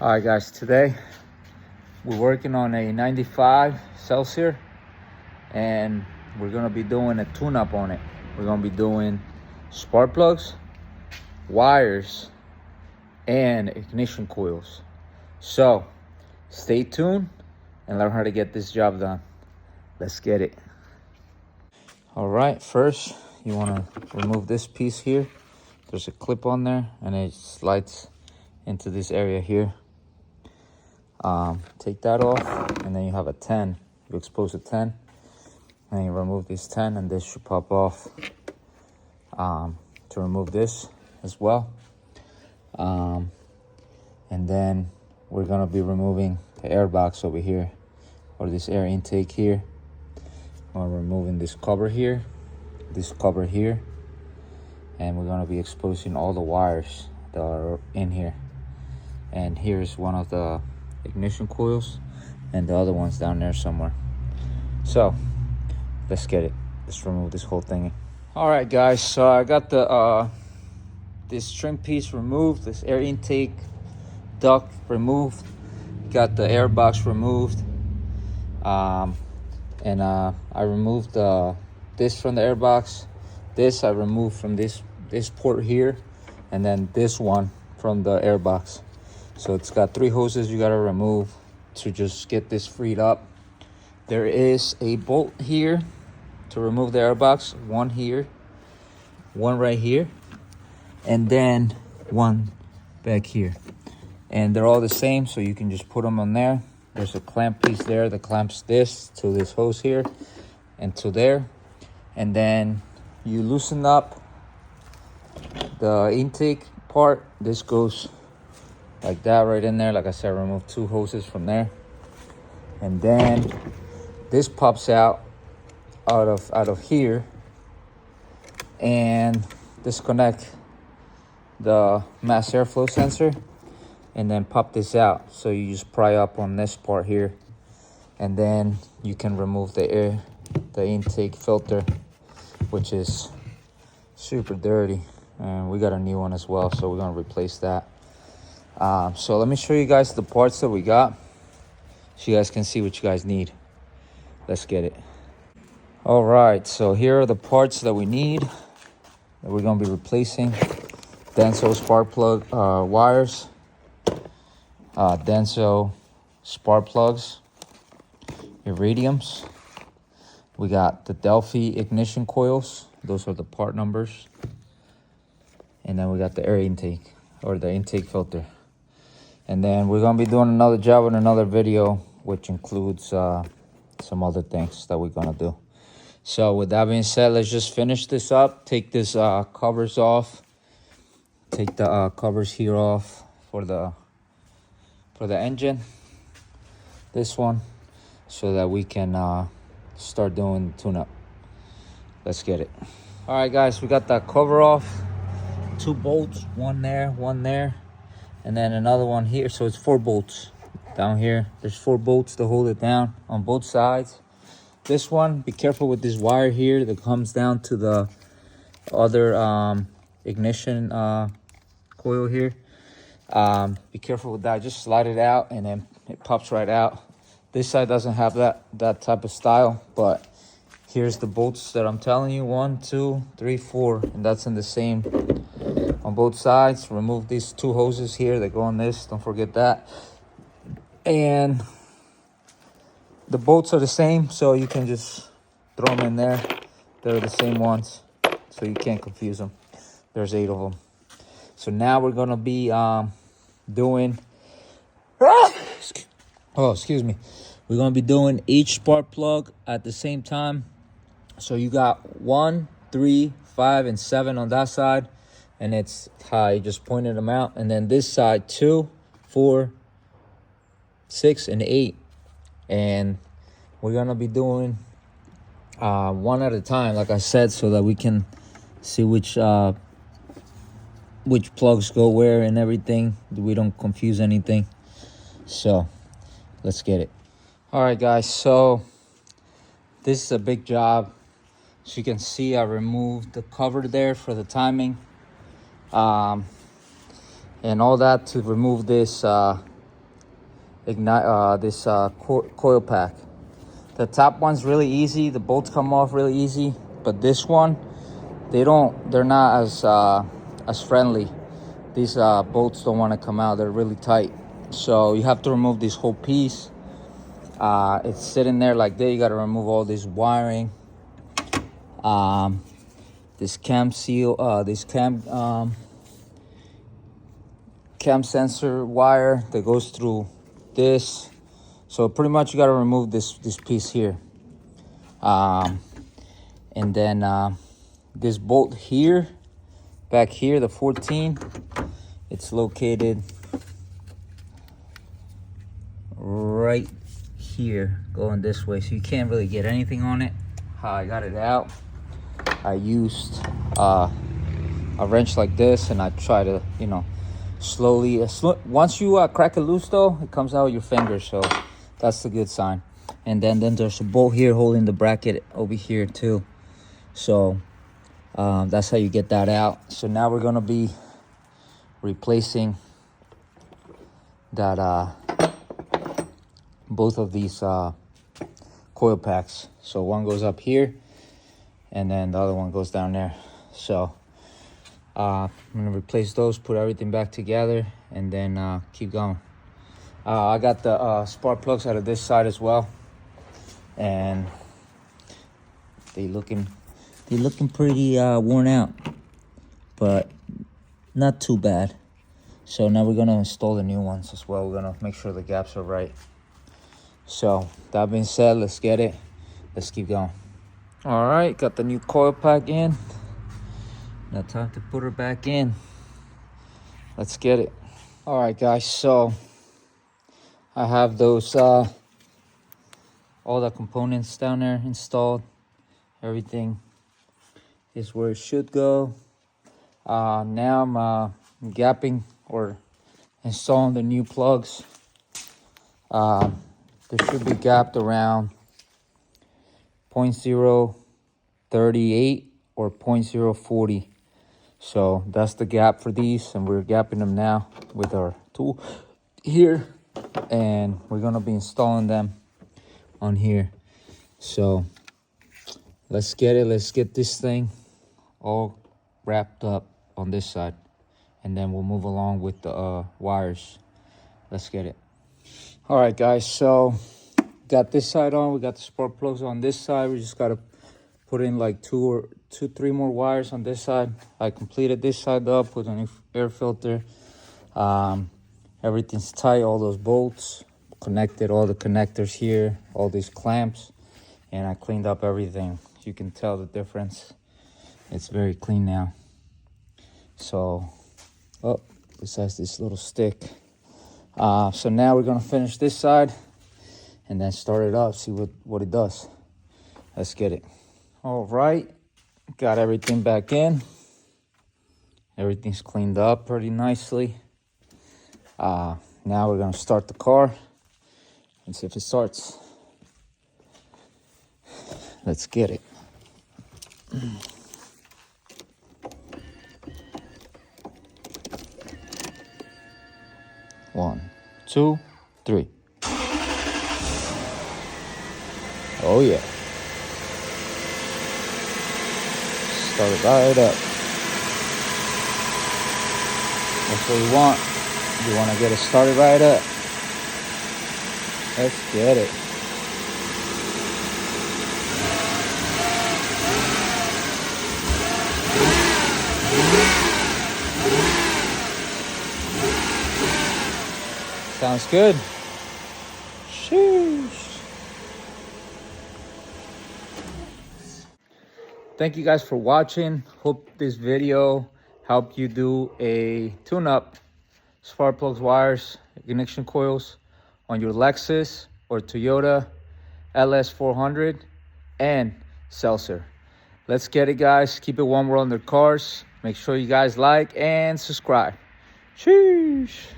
All right, guys, today we're working on a 95 Celsior and we're gonna be doing a tune-up on it. We're gonna be doing spark plugs, wires, and ignition coils. So stay tuned and learn how to get this job done. Let's get it. All right, first you wanna remove this piece here. There's a clip on there and it slides into this area here. Take that off, and then you have a 10. You expose a 10, and you remove this 10, and this should pop off. To remove this as well. And then we're gonna be removing the air box over here, or this air intake here. We're removing this cover here, and we're gonna be exposing all the wires that are in here. And here's one of the ignition coils, and the other one's down there somewhere. So let's get it. Let's remove this whole thingy. All right, guys, so I got the this trim piece removed, this air intake duct removed, got the air box removed, and I removed this from the air box. This I removed from this port here, and then this one from the air box. So it's got 3 hoses you gotta remove to just get this freed up. There is a bolt here to remove the air box, one here, one right here, and then one back here. And they're all the same, so you can just put them on there. There's a clamp piece there that clamps this to this hose here and to there. And then you loosen up the intake part. This goes like that right in there. Like I said, remove 2 hoses from there, and then this pops out of here, and disconnect the mass airflow sensor, and then pop this out. So you just pry up on this part here, and then you can remove the intake filter, which is super dirty, and we got a new one as well, so we're gonna replace that. So let me show you guys the parts that we got, so you guys can see what you guys need. Let's get it. All right, so here are the parts that we need that we're gonna be replacing. Denso spark plug wires, Denso spark plugs, iridiums. We got the Delphi ignition coils. Those are the part numbers. And then we got the air intake, or the intake filter. And then we're gonna be doing another job in another video, which includes some other things that we're gonna do. So with that being said, let's just finish this up. Take this covers off. Take the covers here off for the engine. This one, so that we can start doing the tune-up. Let's get it. All right, guys, we got that cover off. 2 bolts, one there, and then another one here. So it's 4 bolts down here. There's 4 bolts to hold it down on both sides. This one, be careful with this wire here that comes down to the other ignition coil here. Be careful with that. Just slide it out and then it pops right out. This side doesn't have that type of style, but here's the bolts that I'm telling you. 1, 2, 3, 4, and that's in the same on both sides. Remove these 2 hoses here that go on this. Don't forget that. And the bolts are the same, so you can just throw them in there. They're the same ones, so you can't confuse them. There's 8 of them. So now we're gonna be doing excuse me. We're gonna be doing each spark plug at the same time. So you got 1, 3, 5, and 7 on that side, and it's high. Just pointed them out. And then this side 2, 4, 6, and 8. And we're gonna be doing one at a time, like I said, so that we can see which plugs go where and everything. We don't confuse anything. So let's get it. All right, guys, so this is a big job. As you can see, I removed the cover there for the timing, and all that to remove this coil pack. The top one's really easy. The bolts come off really easy, but this one, they're not as friendly. These bolts don't want to come out. They're really tight. So you have to remove this whole piece. It's sitting there like that. You got to remove all this wiring. This cam seal, this cam sensor wire that goes through this. So pretty much you got to remove this piece here. And then this bolt here, back here, the 14, it's located right here, going this way, so you can't really get anything on it. How I got it out, I used a wrench like this, and I try to, slowly, once you crack it loose though, it comes out with your fingers, so that's a good sign. And then there's a bolt here holding the bracket over here too, so that's how you get that out. So now we're gonna be replacing that both of these coil packs. So one goes up here and then the other one goes down there. So I'm gonna replace those, put everything back together, and then keep going. I got the spark plugs out of this side as well, and they looking pretty worn out, but not too bad. So now we're gonna install the new ones as well. We're gonna make sure the gaps are right. So that being said, let's get it. Let's keep going. All right, got the new coil pack in. Now time to put her back in. Let's get it. All right, guys, so I have those all the components down there installed. Everything is where it should go. Now I'm gapping or installing the new plugs. They should be gapped around 0.038 or 0.040. So that's the gap for these, and we're gapping them now with our tool here, and we're gonna be installing them on here. So let's get it. Let's get this thing all wrapped up on this side, and then we'll move along with the wires. Let's get it. All right, guys, so got this side on. We got the spark plugs on this side. We just got to put in like three more wires on this side. I completed this side up with a new air filter. Everything's tight, all those bolts connected, all the connectors here, all these clamps, and I cleaned up everything. You can tell the difference. It's very clean now. So, besides this little stick. So now we're gonna finish this side and then start it up, see what it does. Let's get it. All right, got everything back in. Everything's cleaned up pretty nicely. Now we're gonna start the car and see if it starts. Let's get it. 1, 2, 3. Oh yeah. Start it right up. That's what you want. You want to get it started right up. Let's get it. Sounds good. Sheesh. Thank you guys for watching. Hope this video helped you do a tune-up, spark plugs, wires, ignition coils on your Lexus or Toyota LS400 and Celsior. Let's get it, guys. Keep it warm. We're on their cars. Make sure you guys like and subscribe. Sheesh.